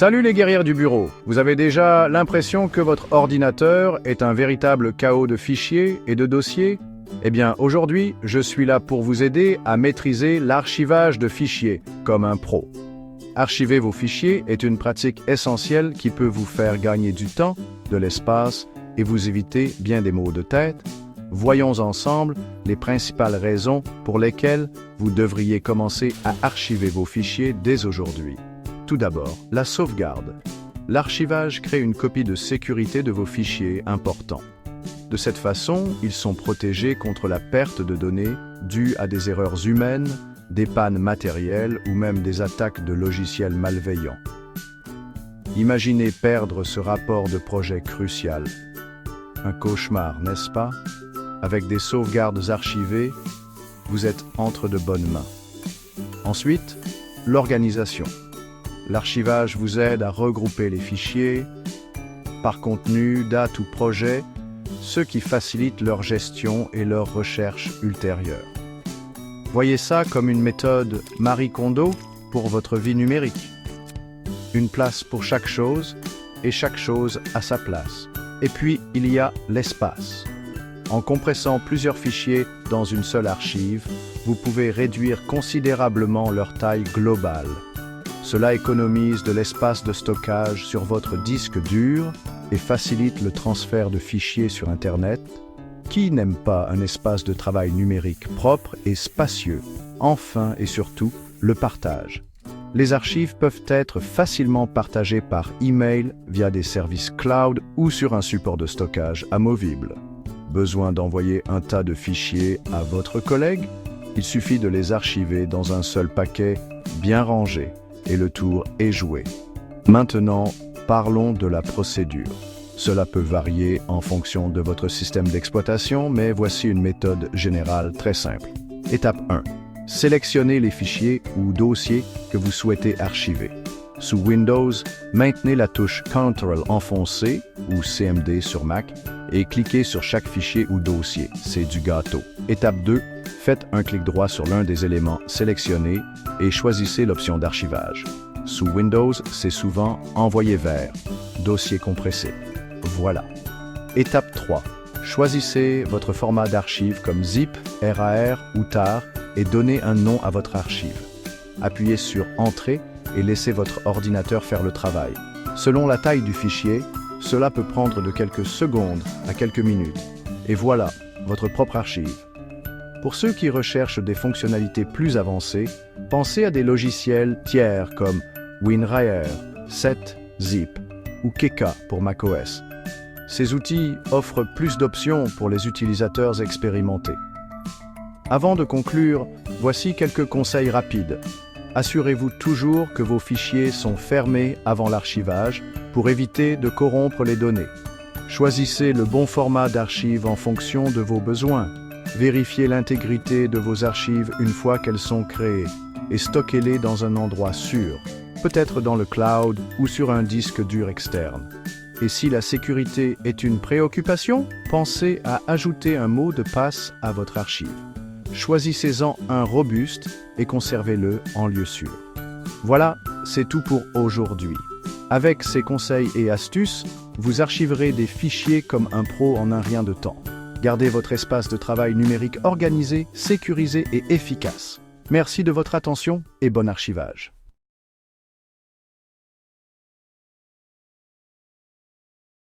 Salut les guerrières du bureau. Vous avez déjà l'impression que votre ordinateur est un véritable chaos de fichiers et de dossiers? Eh bien, aujourd'hui, je suis là pour vous aider à maîtriser l'archivage de fichiers comme un pro. Archiver vos fichiers est une pratique essentielle qui peut vous faire gagner du temps, de l'espace et vous éviter bien des maux de tête. Voyons ensemble les principales raisons pour lesquelles vous devriez commencer à archiver vos fichiers dès aujourd'hui. Tout d'abord, la sauvegarde. L'archivage crée une copie de sécurité de vos fichiers importants. De cette façon, ils sont protégés contre la perte de données due à des erreurs humaines, des pannes matérielles ou même des attaques de logiciels malveillants. Imaginez perdre ce rapport de projet crucial. Un cauchemar, n'est-ce pas? Avec des sauvegardes archivées, vous êtes entre de bonnes mains. Ensuite, l'organisation. L'archivage vous aide à regrouper les fichiers par contenu, date ou projet, ce qui facilite leur gestion et leur recherche ultérieure. Voyez ça comme une méthode Marie Kondo pour votre vie numérique. Une place pour chaque chose et chaque chose à sa place. Et puis, il y a l'espace. En compressant plusieurs fichiers dans une seule archive, vous pouvez réduire considérablement leur taille globale. Cela économise de l'espace de stockage sur votre disque dur et facilite le transfert de fichiers sur Internet. Qui n'aime pas un espace de travail numérique propre et spacieux? Enfin et surtout, le partage. Les archives peuvent être facilement partagées par email via des services cloud ou sur un support de stockage amovible. Besoin d'envoyer un tas de fichiers à votre collègue? Il suffit de les archiver dans un seul paquet bien rangé. Et le tour est joué. Maintenant, parlons de la procédure. Cela peut varier en fonction de votre système d'exploitation, mais voici une méthode générale très simple. Étape 1. Sélectionnez les fichiers ou dossiers que vous souhaitez archiver. Sous Windows, maintenez la touche Ctrl enfoncée ou CMD sur Mac et cliquez sur chaque fichier ou dossier. C'est du gâteau. Étape 2. Faites un clic droit sur l'un des éléments sélectionnés et choisissez l'option d'archivage. Sous Windows, c'est souvent Envoyer vers, dossier compressé. Voilà. Étape 3. Choisissez votre format d'archive comme zip, RAR ou TAR et donnez un nom à votre archive. Appuyez sur Entrée et laissez votre ordinateur faire le travail. Selon la taille du fichier, cela peut prendre de quelques secondes à quelques minutes. Et voilà, votre propre archive. Pour ceux qui recherchent des fonctionnalités plus avancées, pensez à des logiciels tiers comme WinRAR, SetZip ou Keka pour macOS. Ces outils offrent plus d'options pour les utilisateurs expérimentés. Avant de conclure, voici quelques conseils rapides. Assurez-vous toujours que vos fichiers sont fermés avant l'archivage pour éviter de corrompre les données. Choisissez le bon format d'archive en fonction de vos besoins. Vérifiez l'intégrité de vos archives une fois qu'elles sont créées et stockez-les dans un endroit sûr, peut-être dans le cloud ou sur un disque dur externe. Et si la sécurité est une préoccupation, pensez à ajouter un mot de passe à votre archive. Choisissez-en un robuste et conservez-le en lieu sûr. Voilà, c'est tout pour aujourd'hui. Avec ces conseils et astuces, vous archiverez des fichiers comme un pro en un rien de temps. Gardez votre espace de travail numérique organisé, sécurisé et efficace. Merci de votre attention et bon archivage.